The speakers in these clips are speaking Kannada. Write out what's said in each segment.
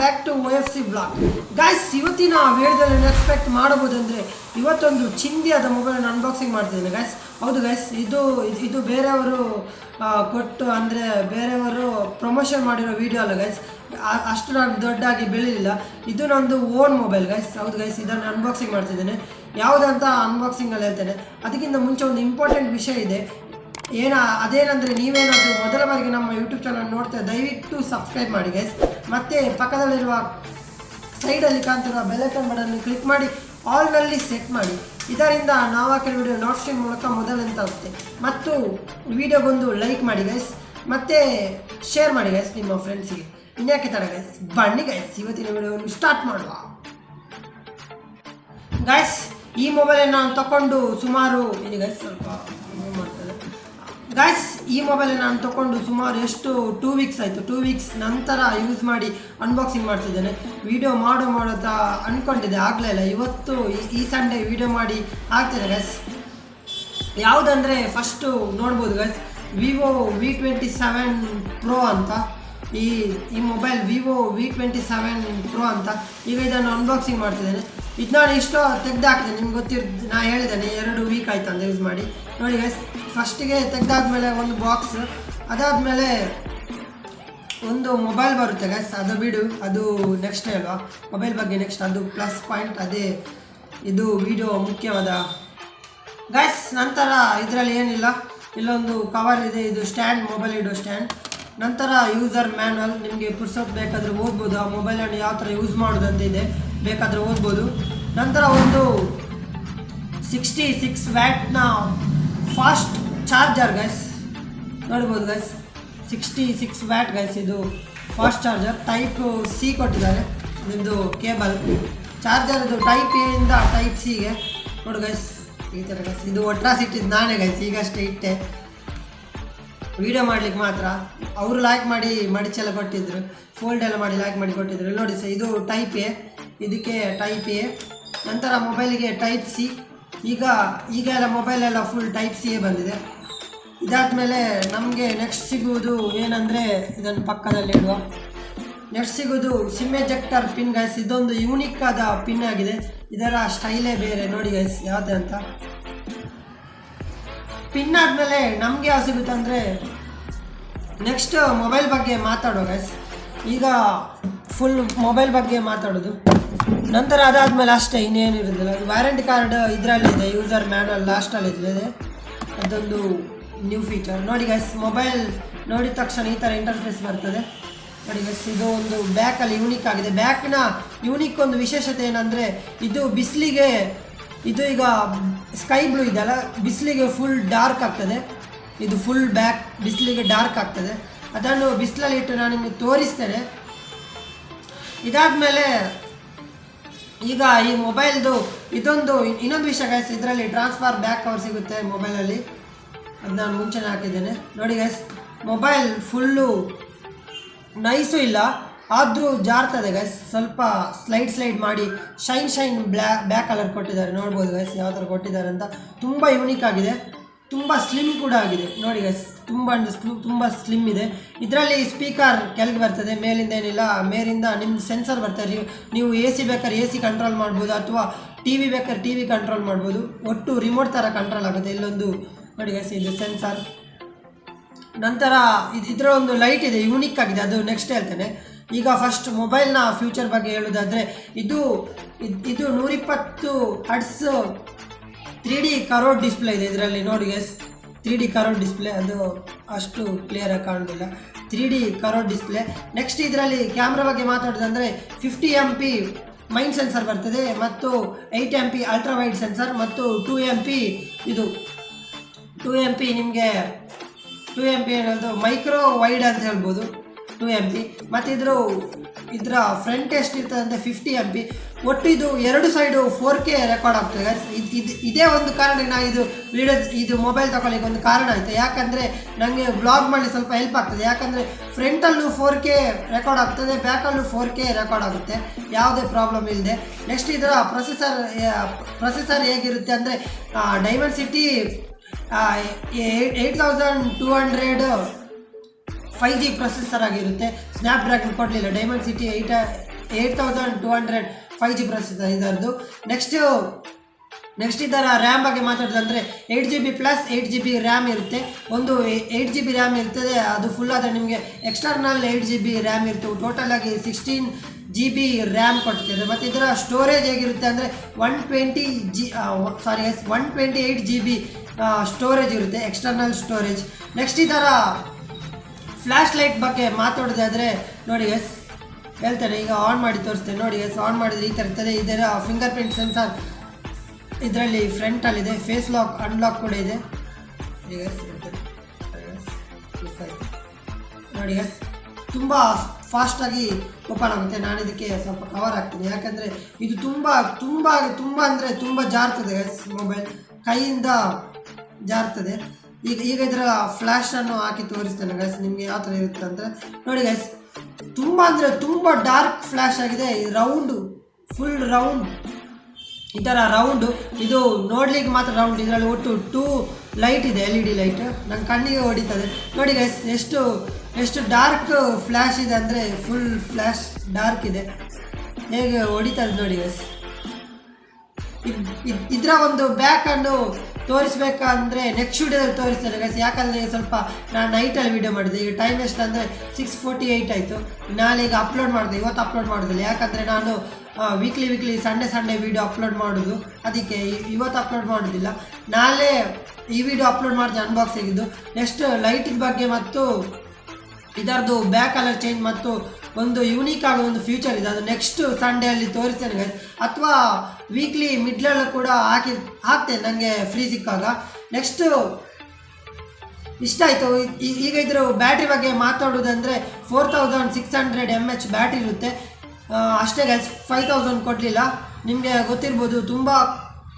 Back to OFC blog. Guys, ಇವತ್ತಿನ ವಿಡಿಯೋದಲ್ಲಿ ಎಕ್ಸ್ಪೆಕ್ಟ್ ಮಾಡಬಹುದಂದರೆ ಇವತ್ತೊಂದು ಚಿಂದಿಯಾದ ಮೊಬೈಲನ್ನು ಅನ್ಬಾಕ್ಸಿಂಗ್ ಮಾಡ್ತಿದ್ದೇನೆ ಗೈಸ್. ಹೌದು ಗೈಸ್, ಇದು ಬೇರೆಯವರು ಕೊಟ್ಟು ಅಂದರೆ ಬೇರೆಯವರು ಪ್ರಮೋಷನ್ ಮಾಡಿರೋ ವಿಡಿಯೋ ಅಲ್ಲ ಗೈಸ್. ಅಷ್ಟು ನಾನು ದೊಡ್ಡಾಗಿ ಬೆಳೀಲಿಲ್ಲ. ಇದು ನಂದು ಓನ್ ಮೊಬೈಲ್ ಗೈಸ್. ಹೌದು ಗೈಸ್, ಇದನ್ನು ಅನ್ಬಾಕ್ಸಿಂಗ್ ಮಾಡ್ತಿದ್ದೇನೆ. ಯಾವುದಂತ ಅನ್ಬಾಕ್ಸಿಂಗಲ್ಲಿ ಹೇಳ್ತೇನೆ. ಅದಕ್ಕಿಂತ ಮುಂಚೆ ಒಂದು ಇಂಪಾರ್ಟೆಂಟ್ ವಿಷಯ ಇದೆ. ಅದೇನಂದರೆ, ನೀವೇನಾದರೂ ಮೊದಲ ಬಾರಿಗೆ ನಮ್ಮ ಯೂಟ್ಯೂಬ್ ಚಾನಲ್ ನೋಡ್ತಾ ದಯವಿಟ್ಟು ಸಬ್ಸ್ಕ್ರೈಬ್ ಮಾಡಿ ಗೈಸ್. ಮತ್ತು ಪಕ್ಕದಲ್ಲಿರುವ ಸೈಡಲ್ಲಿ ಕಾಣ್ತಿರುವ ಬೆಲ್ ಐಕಾನ್ ಬಟನ್ ಕ್ಲಿಕ್ ಮಾಡಿ ಆಲ್ನಲ್ಲಿ ಸೆಟ್ ಮಾಡಿ. ಇದರಿಂದ ನಾವು ಹಾಕಿರೋ ವಿಡಿಯೋ ನೋಟಿಫಿಕೇಶನ್ ಮೂಲಕ ಮೊದಲಂತ ಆಗುತ್ತೆ. ಮತ್ತು ವಿಡಿಯೋಗೊಂದು ಲೈಕ್ ಮಾಡಿ ಗೈಸ್, ಮತ್ತು ಶೇರ್ ಮಾಡಿ ಗೈಸ್ ನಿಮ್ಮ ಫ್ರೆಂಡ್ಸಿಗೆ. ಇನ್ಯಾಕೆ ತಡ ಗೈಸ್, ಬನ್ನಿ ಗೈಸ್ ಇವತ್ತಿನ ವಿಡಿಯೋವನ್ನು ಸ್ಟಾರ್ಟ್ ಮಾಡುವ. ಗೈಸ್, ಈ ಮೊಬೈಲನ್ನು ನಾನು ತಗೊಂಡು ಸುಮಾರು ಇದು ಗೈಸ್ ಸ್ವಲ್ಪ ಮಾಡ್ತದೆ ಗೈಸ್. ಈ ಮೊಬೈಲನ್ನು ನಾನು ತೊಗೊಂಡು ಸುಮಾರು ಎಷ್ಟು 2 ವೀಕ್ಸ್ ಆಯಿತು. 2 ವೀಕ್ಸ್ ನಂತರ ಯೂಸ್ ಮಾಡಿ ಅನ್ಬಾಕ್ಸಿಂಗ್ ಮಾಡ್ತಿದ್ದೇನೆ. ವಿಡಿಯೋ ಮಾಡೋತಾ ಅಂದ್ಕೊಂಡಿದ್ದೆ, ಆಗಲೇ ಇಲ್ಲ. ಇವತ್ತು ಈ ಸಂಡೇ ವಿಡಿಯೋ ಮಾಡಿ ಆಗ್ತದೆ ಗೈಸ್. ಯಾವುದಂದರೆ ಫಸ್ಟು ನೋಡ್ಬೋದು ಗೈಸ್, vivo v27pro ಅಂತ ಈ ಮೊಬೈಲ್ vivo v27pro ಅಂತ. ಈಗ ಇದನ್ನು ಅನ್ಬಾಕ್ಸಿಂಗ್ ಮಾಡ್ತಿದ್ದೇನೆ. ಇದು ನಾನು ಇಷ್ಟು ತೆಗೆದಾಕಿದ್ದೇನೆ, ನಿಮ್ಗೆ ನಾ ಹೇಳಿದ್ದೇನೆ 2 ವೀಕ್ ಆಯಿತು ಅಂತ ಯೂಸ್ ಮಾಡಿ. ನೋಡಿ ಗೈಸ್, ಫಸ್ಟಿಗೆ ತೆಗೆದಾದ್ಮೇಲೆ ಒಂದು ಬಾಕ್ಸ್, ಅದಾದಮೇಲೆ ಒಂದು ಮೊಬೈಲ್ ಬರುತ್ತೆ ಗೈಸ್. ಅದು ಬಿಡು, ಅದು ನೆಕ್ಸ್ಟ್ ಅಲ್ವಾ, ಮೊಬೈಲ್ ಬಗ್ಗೆ ನೆಕ್ಸ್ಟ್, ಅದು ಪ್ಲಸ್ ಪಾಯಿಂಟ್. ಅದೇ ಇದು ವಿಡಿಯೋ ಮುಖ್ಯವಾದ ಗೈಸ್. ನಂತರ ಇದರಲ್ಲಿ ಏನಿಲ್ಲ, ಇಲ್ಲೊಂದು ಕವರ್ ಇದೆ, ಇದು ಸ್ಟ್ಯಾಂಡ್, ಮೊಬೈಲ್ ಇಡೋ ಸ್ಟ್ಯಾಂಡ್. ನಂತರ ಯೂಸರ್ ಮ್ಯಾನ್ಯಲ್, ನಿಮಗೆ ಪುರ್ಸೊತ್ ಬೇಕಾದರೆ ಓದ್ಬೋದು. ಆ ಮೊಬೈಲನ್ನು ಯಾವ ಥರ ಯೂಸ್ ಮಾಡೋದಂತ ಇದೆ, ಬೇಕಾದರೆ ಓದ್ಬೋದು. ನಂತರ ಒಂದು 66 ವ್ಯಾಟ್ನ ಫಾಸ್ಟ್ ಚಾರ್ಜರ್ ಗೈಸ್, ನೋಡ್ಬೋದು ಗೈಸ್. 66 ವ್ಯಾಟ್ ಗೈಸ್, ಇದು ಫಾಸ್ಟ್ ಚಾರ್ಜರ್. ಟೈಪ್ C ಕೊಟ್ಟಿದ್ದಾರೆ. ನಿಮ್ಮದು ಕೇಬಲ್ ಚಾರ್ಜರ್, ಇದು ಟೈಪ್ A ಇಂದ ಟೈಪ್ Cಗೆ. ನೋಡಿ ಗೈಸ್, ಈ ಥರ ಗೈಸ್. ಇದು ಒಟ್ರಾಸಿಟ್ಟಿದ್ದು ನಾನೇ ಗೈಸ್, ಈಗಷ್ಟೇ ಇಟ್ಟೆ ವಿಡಿಯೋ ಮಾಡ್ಲಿಕ್ಕೆ ಮಾತ್ರ. ಅವರು ಲೈಕ್ ಮಾಡಿ ಮಡಿಚೆಲ್ಲ ಕೊಟ್ಟಿದ್ರು, ಫೋಲ್ಡ್ ಎಲ್ಲ ಮಾಡಿ ಲೈಕ್ ಮಾಡಿ ಕೊಟ್ಟಿದ್ರು. ನೋಡಿ ಸರ್, ಇದು ಟೈಪ್ A, ಇದಕ್ಕೆ ಟೈಪ್ A. ನಂತರ ಮೊಬೈಲಿಗೆ ಟೈಪ್ C. ಈಗ ಎಲ್ಲ ಮೊಬೈಲೆಲ್ಲ ಫುಲ್ ಟೈಪ್ C ಬಂದಿದೆ. ಇದಾದಮೇಲೆ ನಮಗೆ ನೆಕ್ಸ್ಟ್ ಸಿಗುವುದು ಏನಂದರೆ, ಇದನ್ನು ಪಕ್ಕದಲ್ಲಿ ಇಡುವ. ನೆಕ್ಸ್ಟ್ ಸಿಗೋದು ಸಿಮ್ ಎಜೆಕ್ಟರ್ ಪಿನ್ ಗೈಸ್. ಇದೊಂದು ಯೂನಿಕ್ ಆದ ಪಿನ್ ಆಗಿದೆ, ಇದರ ಸ್ಟೈಲೇ ಬೇರೆ. ನೋಡಿ ಗೈಸ್ ಯಾವುದೇ ಅಂತ. ಪಿನ್ ಆದಮೇಲೆ ನಮಗೆ ಯಾವ ಸಿಗುತ್ತೆ ಅಂದರೆ, ನೆಕ್ಸ್ಟ್ ಮೊಬೈಲ್ ಬಗ್ಗೆ ಮಾತಾಡೋ ಗೈಸ್. ಈಗ ಫುಲ್ ಮೊಬೈಲ್ ಬಗ್ಗೆ ಮಾತಾಡೋದು. ನಂತರ ಅದಾದಮೇಲೆ ಅಷ್ಟೇ, ಇನ್ನೇನು ಇರೋದಿಲ್ಲ. ವ್ಯಾರಂಟಿ ಕಾರ್ಡ್ ಇದರಲ್ಲಿದೆ, ಯೂಸರ್ ಮ್ಯಾನುವಲ್ ಲಾಸ್ಟಲ್ಲಿ ಇದೆ. ಅದೊಂದು ನ್ಯೂ ಫೀಚರ್. ನೋಡಿ ಗೈಸ್, ಮೊಬೈಲ್ ನೋಡಿದ ತಕ್ಷಣ ಈ ಥರ ಇಂಟರ್ಫೇಸ್ ಬರ್ತದೆ. ನೋಡಿ ಗೈಸ್, ಇದು ಒಂದು ಬ್ಯಾಕಲ್ಲಿ ಯೂನಿಕ್ ಆಗಿದೆ. ಬ್ಯಾಕ್ನ ಯೂನಿಕ್ ಒಂದು ವಿಶೇಷತೆ ಏನಂದರೆ, ಇದು ಬಿಸಿಲಿಗೆ, ಇದು ಈಗ ಸ್ಕೈ ಬ್ಲೂ ಇದೆಲ್ಲ, ಬಿಸಿಲಿಗೆ ಫುಲ್ ಡಾರ್ಕ್ ಆಗ್ತದೆ. ಇದು ಫುಲ್ ಬ್ಯಾಕ್ ಬಿಸಿಲಿಗೆ ಡಾರ್ಕ್ ಆಗ್ತದೆ. ಅದನ್ನು ಬಿಸಿಲಲ್ಲಿ ಇಟ್ಟು ನಾನು ನಿಮಗೆ ತೋರಿಸ್ತೇನೆ. ಇದಾದಮೇಲೆ ಈಗ ಈ ಮೊಬೈಲ್ದು ಇನ್ನೊಂದು ವಿಷಯ ಗೈಸ್, ಇದರಲ್ಲಿ ಟ್ರಾನ್ಸ್ಫರ್ ಬ್ಯಾಕ್ ಕವರ್ ಸಿಗುತ್ತೆ ಮೊಬೈಲಲ್ಲಿ. ಅದು ನಾನು ಮುಂಚೆನೇ ಹಾಕಿದ್ದೇನೆ. ನೋಡಿ ಗೈಸ್, ಮೊಬೈಲ್ ಫುಲ್ಲು ನೈಸು ಇಲ್ಲ, ಆದರೂ ಜಾರ್ತದೆ ಗೈಸ್. ಸ್ವಲ್ಪ ಸ್ಲೈಡ್ ಮಾಡಿ ಶೈನ್ ಬ್ಯಾಕ್ ಕಲರ್ ಕೊಟ್ಟಿದ್ದಾರೆ. ನೋಡ್ಬೋದು ಗೈಸ್ ಯಾವ ಥರ ಕೊಟ್ಟಿದ್ದಾರೆ ಅಂತ. ತುಂಬ ಯೂನಿಕ್ ಆಗಿದೆ, ತುಂಬ ಸ್ಲಿಮ್ ಕೂಡ ಆಗಿದೆ. ನೋಡಿ ಗೈಸ್, ತುಂಬ ಸ್ಲಿಮ್ ಇದೆ. ಇದರಲ್ಲಿ ಸ್ಪೀಕರ್ ಕೆಳಗೆ ಬರ್ತದೆ, ಮೇಲಿಂದ ಏನಿಲ್ಲ. ಮೇಲಿಂದ ನಿಮ್ಮ ಸೆನ್ಸರ್ ಬರ್ತಾರೆ. ನೀವು AC ಬೇಕಾದ್ರೆ AC ಕಂಟ್ರೋಲ್ ಮಾಡ್ಬೋದು, ಅಥವಾ TV ಬೇಕಾದ್ರೆ TV ಕಂಟ್ರೋಲ್ ಮಾಡ್ಬೋದು. ಒಟ್ಟು ರಿಮೋಟ್ ಥರ ಕಂಟ್ರೋಲ್ ಆಗುತ್ತೆ. ಇಲ್ಲೊಂದು ನೋಡಿ ಗೈಸ್, ಇದು ಸೆನ್ಸರ್. ನಂತರ ಇದರ ಒಂದು ಲೈಟ್ ಇದೆ, ಯೂನಿಕ್ ಆಗಿದೆ. ಅದು ನೆಕ್ಸ್ಟ್ ಹೇಳ್ತೇನೆ. ಈಗ ಫಸ್ಟ್ ಮೊಬೈಲ್ನ ಫ್ಯೂಚರ್ ಬಗ್ಗೆ ಹೇಳೋದಾದರೆ, ಇದು 120 ಹರ್ಟ್ಸ್ 3D ಕರ್ವ್ಡ್ ಡಿಸ್ಪ್ಲೇ ಇದೆ ಇದರಲ್ಲಿ. ನೋಡಿ ಗೈಸ್, 3D ಕರ್ವ್ಡ್ ಡಿಸ್ಪ್ಲೇ, ಅದು ಅಷ್ಟು ಕ್ಲಿಯರಾಗಿ ಕಾಣೋದಿಲ್ಲ. 3D curved display. ನೆಕ್ಸ್ಟ್ ಇದರಲ್ಲಿ ಕ್ಯಾಮ್ರಾ ಬಗ್ಗೆ ಮಾತಾಡೋದಂದರೆ, 50 MP ಮೈನ್ ಸೆನ್ಸರ್ ಬರ್ತದೆ, ಮತ್ತು 8 MP ಅಲ್ಟ್ರಾ ವೈಡ್ ಸೆನ್ಸರ್, ಮತ್ತು 2 MP ಇದು 2 MP ನಿಮಗೆ 2 MP ಏನದು ಮೈಕ್ರೋ ವೈಡ್ ಅಂತ ಹೇಳ್ಬೋದು. 2 MP. ಮತ್ತು ಇದರ ಫ್ರಂಟ್ ಎಷ್ಟಿರ್ತದೆ ಅಂದರೆ 50 MP. ಒಟ್ಟು ಇದು 2 ಸೈಡು 4K ರೆಕಾರ್ಡ್ ಆಗ್ತದೆ. ಇದೇ ಒಂದು ಕಾರಣ ನಾನು ಇದು ಮೊಬೈಲ್ ತಗೊಳ್ಳಿಕ್ಕೆ ಒಂದು ಕಾರಣ ಆಯಿತು. ಯಾಕಂದರೆ ನನಗೆ ವ್ಲಾಗ್ ಮಾಡಿ ಸ್ವಲ್ಪ ಹೆಲ್ಪ್ ಆಗ್ತದೆ. ಯಾಕಂದರೆ ಫ್ರಂಟಲ್ಲೂ 4K ರೆಕಾರ್ಡ್ ಆಗ್ತದೆ, ಬ್ಯಾಕಲ್ಲೂ 4K ರೆಕಾರ್ಡ್ ಆಗುತ್ತೆ, ಯಾವುದೇ ಪ್ರಾಬ್ಲಮ್ ಇಲ್ಲದೆ. ನೆಕ್ಸ್ಟ್ ಇದರ ಪ್ರೊಸೆಸರ್ ಹೇಗಿರುತ್ತೆ ಅಂದರೆ, ಡೈಮೆನ್ಸಿಟಿ 8200 5G ಪ್ರೊಸೆಸರ್ ಆಗಿರುತ್ತೆ. ಸ್ನ್ಯಾಪ್ಡ್ರ್ಯಾಗನ್ ಕೊಡಲಿಲ್ಲ, ಡೈಮೆನ್ಸಿಟಿ 8200 5G ಪ್ರೊಸೆಸರ್ ಇದರದ್ದು. ನೆಕ್ಸ್ಟ್ ಇದರ ರ್ಯಾಮ್ ಬಗ್ಗೆ ಮಾತಾಡೋದಂದರೆ 8GB ಪ್ಲಸ್ 8GB ರ್ಯಾಮ್ ಇರುತ್ತೆ. ಒಂದು 8GB ರ್ಯಾಮ್ ಇರ್ತದೆ, ಅದು ಫುಲ್ ಆದರೆ ನಿಮಗೆ ಎಕ್ಸ್ಟರ್ನಲ್ 8GB ರ್ಯಾಮ್ ಇರ್ತವೆ. ಟೋಟಲಾಗಿ 16GB ರ್ಯಾಮ್ ಕೊಡ್ತಿದೆ. ಮತ್ತು ಇದರ ಸ್ಟೋರೇಜ್ ಹೇಗಿರುತ್ತೆ ಅಂದರೆ 128GB ಸ್ಟೋರೇಜ್ ಇರುತ್ತೆ, ಎಕ್ಸ್ಟರ್ನಲ್ ಸ್ಟೋರೇಜ್. ನೆಕ್ಸ್ಟ್ ಇದರ ಫ್ಲ್ಯಾಶ್ ಲೈಟ್ ಬಗ್ಗೆ ಮಾತಾಡೋದಾದರೆ ನೋಡಿ ಎಸ್ ಹೇಳ್ತೇನೆ, ಈಗ ಆನ್ ಮಾಡಿ ತೋರಿಸ್ತೇನೆ. ನೋಡಿ ಎಸ್ ಆನ್ ಮಾಡಿದರೆ ಈ ಥರ ಇರ್ತದೆ. ಇದರ ಫಿಂಗರ್ ಪ್ರಿಂಟ್ ಸೆನ್ಸಾರ್ ಇದರಲ್ಲಿ ಫ್ರಂಟಲ್ಲಿದೆ, ಫೇಸ್ ಲಾಕ್ ಅನ್ಲಾಕ್ ಕೂಡ ಇದೆ. ನೋಡಿ ಎಸ್ ತುಂಬ ಫಾಸ್ಟಾಗಿ ಓಪನ್ ಆಗುತ್ತೆ. ನಾನು ಇದಕ್ಕೆ ಸ್ವಲ್ಪ ಕವರ್ ಹಾಕ್ತೀನಿ, ಯಾಕಂದರೆ ಇದು ತುಂಬ ಅಂದರೆ ತುಂಬ ಜಾರ್ತದೆ ಎಸ್, ಮೊಬೈಲ್ ಕೈಯಿಂದ ಜಾರ್ತದೆ. ಈಗ ಇದರ ಫ್ಲ್ಯಾಶನ್ನು ಹಾಕಿ ತೋರಿಸ್ತೇನೆ ಗೈಸ್ ನಿಮಗೆ ಯಾವ ಥರ ಇರುತ್ತೆ ಅಂದರೆ. ನೋಡಿ ಗೈಸ್ ತುಂಬ ಅಂದರೆ ತುಂಬ ಡಾರ್ಕ್ ಫ್ಲ್ಯಾಶ್ ಆಗಿದೆ. ಫುಲ್ ರೌಂಡ್ ಈ ಥರ ರೌಂಡು, ಇದು ನೋಡ್ಲಿಕ್ಕೆ ಮಾತ್ರ ರೌಂಡ್. ಇದರಲ್ಲಿ ಒಟ್ಟು 2 ಲೈಟ್ ಇದೆ, LED ಲೈಟ್, ನನ್ನ ಕಣ್ಣಿಗೆ ಹೊಡಿತದೆ. ನೋಡಿ ಗೈಸ್ ಎಷ್ಟು ಡಾರ್ಕ್ ಫ್ಲ್ಯಾಶ್ ಇದೆ ಅಂದರೆ ಫುಲ್ ಫ್ಲ್ಯಾಶ್ ಡಾರ್ಕ್ ಇದೆ, ಹೇಗೆ ಹೊಡಿತದೆ ನೋಡಿ ಗೈಸ್. ಇದರ ಒಂದು ಬ್ಯಾಕನ್ನು ತೋರಿಸ್ಬೇಕಂದ್ರೆ ನೆಕ್ಸ್ಟ್ ವಿಡಿಯೋದಲ್ಲಿ ತೋರಿಸ್ತೇನೆ ಗೈಸ್, ಯಾಕಂದರೆ ಸ್ವಲ್ಪ ನಾನು ನೈಟಲ್ಲಿ ವೀಡಿಯೋ ಮಾಡಿದೆ. ಈಗ ಟೈಮ್ ಎಷ್ಟು ಅಂದರೆ 6:48 ಆಯಿತು. ನಾಳೆ ಈಗ ಅಪ್ಲೋಡ್ ಮಾಡಿದೆ, ಇವತ್ತು ಅಪ್ಲೋಡ್ ಮಾಡೋದಿಲ್ಲ, ಯಾಕಂದರೆ ನಾನು ವೀಕ್ಲಿ ಸಂಡೇ ವೀಡಿಯೋ ಅಪ್ಲೋಡ್ ಮಾಡೋದು, ಅದಕ್ಕೆ ಇವತ್ತು ಅಪ್ಲೋಡ್ ಮಾಡೋದಿಲ್ಲ. ನಾಳೆ ಈ ವಿಡಿಯೋ ಅಪ್ಲೋಡ್ ಮಾಡಿದೆ ಅನ್ಬಾಕ್ಸಿಂಗ್ ಇದು. ನೆಕ್ಸ್ಟ್ ಲೈಟಿನ ಬಗ್ಗೆ ಮತ್ತು ಇದರದ್ದು ಬ್ಯಾಕ್ ಕಲರ್ ಚೇಂಜ್ ಮತ್ತು ಒಂದು ಯೂನಿಕ್ ಆಗಿ ಒಂದು ಫ್ಯೂಚರ್ ಇದೆ, ಅದು ನೆಕ್ಸ್ಟ್ ಸಂಡೇ ಅಲ್ಲಿ ತೋರಿಸ್ತೇನೆ ಗೈಸ್. ಅಥವಾ ವೀಕ್ಲಿ ಮಿಡ್ಲಲ್ಲಿ ಕೂಡ ಹಾಕ್ತೇನೆ ನನಗೆ ಫ್ರೀ ಸಿಕ್ಕಾಗ. ನೆಕ್ಸ್ಟ್ ಇಷ್ಟ ಆಯಿತು. ಈಗ ಇದ್ರ ಬ್ಯಾಟ್ರಿ ಬಗ್ಗೆ ಮಾತಾಡೋದಂದರೆ 4600 mAh ಬ್ಯಾಟ್ರಿ ಇರುತ್ತೆ ಅಷ್ಟೇ ಗೈಸ್, 5000 ಕೊಡಲಿಲ್ಲ. ನಿಮಗೆ ಗೊತ್ತಿರ್ಬೋದು, ತುಂಬ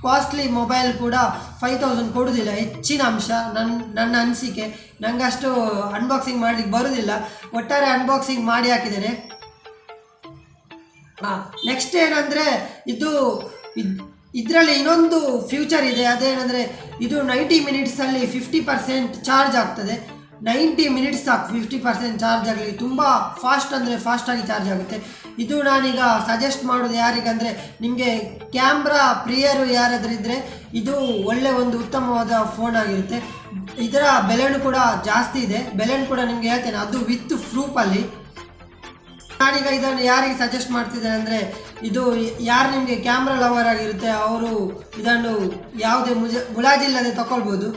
ಕಾಸ್ಟ್ಲಿ ಮೊಬೈಲ್ ಕೂಡ 5000 ಕೊಡೋದಿಲ್ಲ, ಹೆಚ್ಚಿನ ಅಂಶ ನನ್ನ ಅನಿಸಿಕೆ. ನನಗೆ ಅಷ್ಟು ಅನ್ಬಾಕ್ಸಿಂಗ್ ಮಾಡಲಿಕ್ಕೆ ಬರೋದಿಲ್ಲ, ಒಟ್ಟಾರೆ ಅನ್ಬಾಕ್ಸಿಂಗ್ ಮಾಡಿ ಹಾಕಿದ್ದೇನೆ. ನೆಕ್ಸ್ಟ್ ಏನಂದರೆ ಇದರಲ್ಲಿ ಇನ್ನೊಂದು ಫ್ಯೂಚರ್ ಇದೆ, ಅದೇನೆಂದರೆ ಇದು 90 ಮಿನಿಟ್ಸಲ್ಲಿ 50% ಚಾರ್ಜ್ ಆಗ್ತದೆ. 90 ಮಿನಿಟ್ಸ್ ಸಾಕು 50% ಚಾರ್ಜ್ ಆಗಲಿ. ತುಂಬ ಫಾಸ್ಟಾಗಿ ಚಾರ್ಜ್ ಆಗುತ್ತೆ. ಇದು ನಾನೀಗ ಸಜೆಸ್ಟ್ ಮಾಡೋದು ಯಾರಿಗಂದರೆ, ನಿಮಗೆ ಕ್ಯಾಮ್ರಾ ಪ್ರಿಯರು ಯಾರಾದರೂ ಇದ್ದರೆ ಇದು ಒಳ್ಳೆ ಒಂದು ಉತ್ತಮವಾದ ಫೋನ್ ಆಗಿರುತ್ತೆ. ಇದರ ಬೆಲೆನೂ ಕೂಡ ಜಾಸ್ತಿ ಇದೆ, ಬೆಲೆನೂ ಕೂಡ ನಿಮಗೆ ಹೇಳ್ತೇನೆ, ಅದು ವಿತ್ ಪ್ರೂಫಲ್ಲಿ. ನಾನೀಗ ಇದನ್ನು ಯಾರಿಗೆ ಸಜೆಸ್ಟ್ ಮಾಡ್ತಿದ್ದೇನೆ ಅಂದರೆ, ಇದು ಯಾರು ನಿಮಗೆ ಕ್ಯಾಮ್ರಾ ಲವರ್ ಆಗಿರುತ್ತೆ ಅವರು ಇದನ್ನು ಯಾವುದೇ ಮುಲಾಜಿಲ್ಲದೆ ತಗೊಳ್ಬೋದು.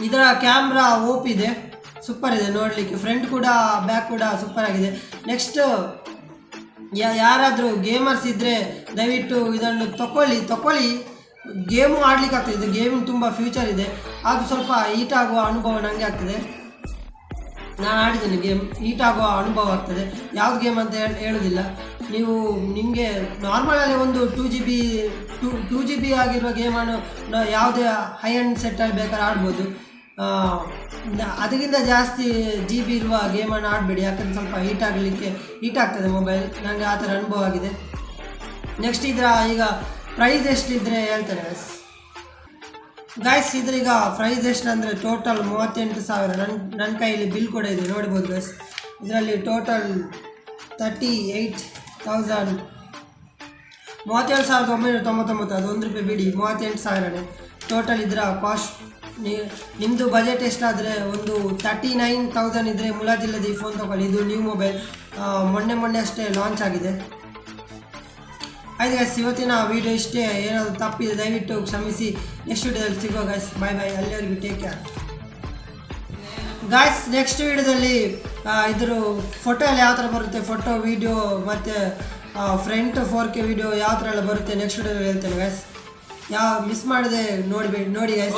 ಇದರ ಕ್ಯಾಮ್ರಾ ಓಪ್ ಇದೆ, ಸೂಪರ್ ಇದೆ ನೋಡಲಿಕ್ಕೆ, ಫ್ರಂಟ್ ಕೂಡ ಬ್ಯಾಕ್ ಕೂಡ ಸೂಪರ್ ಆಗಿದೆ. ನೆಕ್ಸ್ಟ್ ಯಾರಾದರೂ ಗೇಮರ್ಸ್ ಇದ್ದರೆ ದಯವಿಟ್ಟು ಇದನ್ನು ತಗೊಳ್ಳಿ. ಗೇಮು ಆಡ್ಲಿಕ್ಕೆ ಆಗ್ತದೆ, ಇದು ಗೇಮಿಂಗ್ ತುಂಬ ಫ್ಯೂಚರ್ ಇದೆ. ಅದು ಸ್ವಲ್ಪ ಹೀಟ್ ಆಗುವ ಅನುಭವ ನನಗೆ ಆಗ್ತದೆ, ನಾನು ಆಡಿದ್ದೇನೆ ಗೇಮ್, ಹೀಟ್ ಆಗುವ ಅನುಭವ ಆಗ್ತದೆ. ಯಾವ್ದು ಗೇಮ್ ಅಂತ ಹೇಳೋದಿಲ್ಲ, ನೀವು ನಿಮಗೆ ನಾರ್ಮಲಲ್ಲಿ ಒಂದು 2GB ಆಗಿರುವ ಗೇಮನ್ನು ಯಾವುದೇ ಹೈ ಎಂಡ್ ಸೆಟ್ಟಲ್ಲಿ ಬೇಕಾದ್ರೆ ಆಡ್ಬೋದು. ಅದಕ್ಕಿಂತ ಜಾಸ್ತಿ GB ಇರುವ ಗೇಮನ್ನು ಆಡಬೇಡಿ, ಯಾಕಂದರೆ ಸ್ವಲ್ಪ ಹೀಟ್ ಆಗ್ತದೆ ಮೊಬೈಲ್. ನನಗೆ ಆ ಥರ ಅನುಭವ ಆಗಿದೆ. ನೆಕ್ಸ್ಟ್ ಈಗ ಪ್ರೈಸ್ ಎಷ್ಟಿದ್ರೆ ಹೇಳ್ತೇನೆ ಗೈಸ್. ಇದ್ರೀಗ ಪ್ರೈಸ್ ಎಷ್ಟು ಅಂದರೆ ಟೋಟಲ್ 38,000. ನನ್ನ ಕೈಯಲ್ಲಿ ಬಿಲ್ ಕೂಡ ಇದೆ, ನೋಡ್ಬೋದು ಗೈಸ್. ಇದರಲ್ಲಿ ಟೋಟಲ್ 38,000 37,999, ಅದು ₹1 ಬಿಡಿ, 38,000 ಟೋಟಲ್ ಇದರ ಕಾಸ್ಟ್. ನಿಮ್ಮದು ಬಜೆಟ್ ಎಷ್ಟಾದರೆ ಒಂದು 39,000 ಇದ್ದರೆ ಮುಲಾಜಿಲ್ಲದೆ ಈ ಫೋನ್ ತೊಗೊಳ್ಳಿ. ಇದು ನ್ಯೂ ಮೊಬೈಲ್, ಮೊನ್ನೆ ಅಷ್ಟೇ ಲಾಂಚ್ ಆಗಿದೆ. ಆಯ್ತು ಗೈಸ್, ಇವತ್ತಿನ ವೀಡಿಯೋ ಇಷ್ಟೇ. ಏನಾದರೂ ತಪ್ಪಿದೆ ದಯವಿಟ್ಟು ಕ್ಷಮಿಸಿ. ನೆಕ್ಸ್ಟ್ ವೀಡಿಯೋದಲ್ಲಿ ಸಿಗೋ ಗೈಸ್, ಬಾಯ್. ಅಲ್ಲಿವರೆಗೂ ಟೇಕ್ ಕೇರ್ ಗೈಸ್. ನೆಕ್ಸ್ಟ್ ವೀಡಿಯೋದಲ್ಲಿ ಇದ್ರ ಫೋಟೋ ಎಲ್ಲ ಯಾವ ಥರ ಬರುತ್ತೆ, ಫೋಟೋ ವಿಡಿಯೋ ಮತ್ತು ಫ್ರಂಟ್ 4K ವಿಡಿಯೋ ಯಾವ ಥರ ಎಲ್ಲ ಬರುತ್ತೆ ನೆಕ್ಸ್ಟ್ ವೀಡಿಯೋದಲ್ಲಿ ಹೇಳ್ತೇನೆ ಗೈಸ್. ಮಿಸ್ ಮಾಡದೆ ನೋಡಿ ಗೈಸ್.